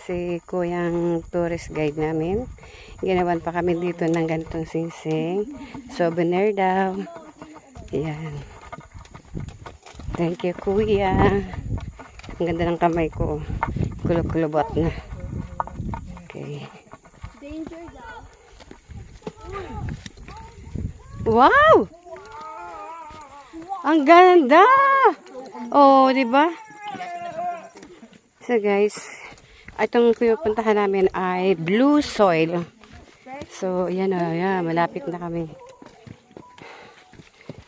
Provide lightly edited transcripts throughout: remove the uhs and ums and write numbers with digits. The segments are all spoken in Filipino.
si kuyang tourist guide namin. Ginawan pa kami dito ng ganitong singsing. Souvenir daw. Ayan. Thank you, kuya. Ang ganda ng kamay ko. Kulog-kulubot na. Okay. Danger daw. Wow! Ang ganda! Oh, di ba? So guys, itong pinupuntahan namin ay Blue Soil. So, yan o, yan, malapit na kami.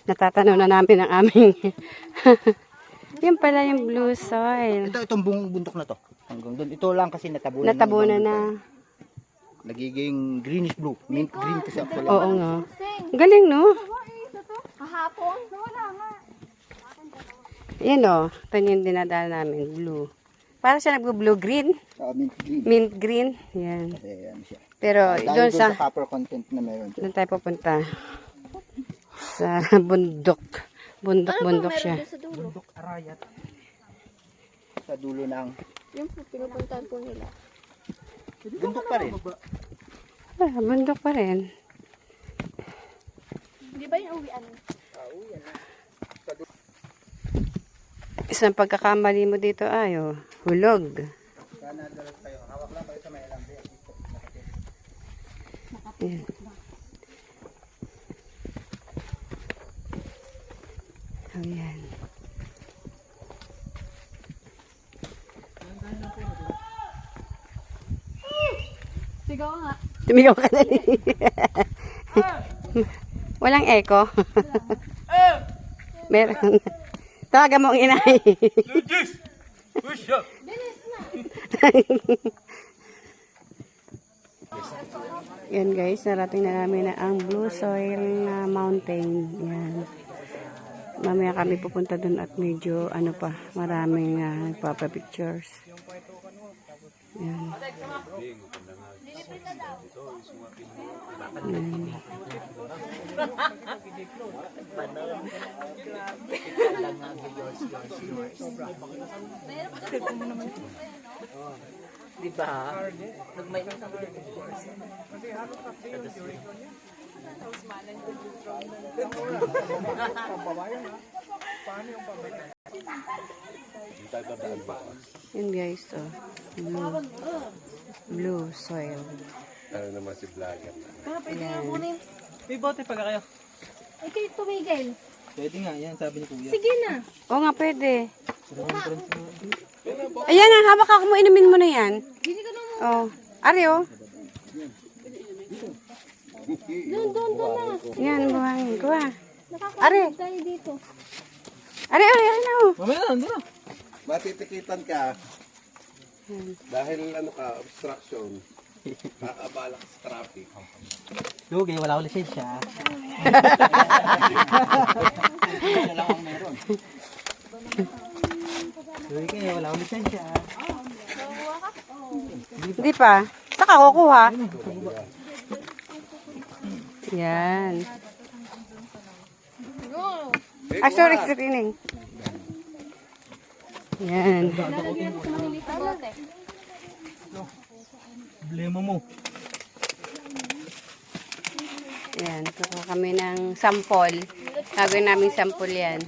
Natatanaw na namin ang aming yan pala yung Blue Soil. Itong buong bundok na to. Hanggang doon. Ito lang kasi natabunan. Natabunan na. Nagiging greenish blue. Mint green kasi actually. Oo nga. Galing, no? Kahapon? Wala nga. Yan o. Ito yung dinadala namin. Blue. Para siya nag-blue-green. Mint green. Mint green. Yan. Ayan siya. Pero doon sa copper content na meron siya. doon tayo pupunta. Sa bundok. Bundok siya. Sa dulo. Bundok Arayat. Sa dulo ng... Yung pinupuntahan po nila. Bundok pa rin. Ah, bundok pa rin. Di ba yung uwian? Isang pagkakamali mo dito ay hulog. Sana dalas kayo. Hawak lang kayo sa may alam. Yan. Oh, yan. Sigaw nga. Tumigaw ka na rin. Walang echo. Meron. Tawagan mo ang inay. Yan guys, narating na namin na ang Blue Soil na mountain. Yan. Mamaya kami pupunta dun at medyo ano pa, maraming nagpapapictures. Yan. Yan. Diba? Nagmay Yan guys, blue soil. Ano naman si vlogger. Pwede nga kunin. May bote pa kayo. Ay, kayo tumigil. Pwede nga, yan sabi ni Kuya. Sige na. Oo nga, pwede. Ayan, hawak ako mo, inumin mo na yan. Hindi ka na mo. Oh, ari oh. Doon na. Yan, buhangin ko ah. Nakakalimutan tayo dito. Ari na oh. Mamaya na, doon na. Matitikitan ka dahil ano ka, obstruction. Kakabala ka sa traffic. Lugi, wala ko lisensya. Wala lang ang meron. Lugi, wala ko lisensya. Hindi pa. Saka kukuha. Yan. No. Ah, sorry, screening. Yan. Lalagyan mo sa maliit na bote. Problema mo. Yan. Kukuha kami ng sample. Gagawin namin sample yan.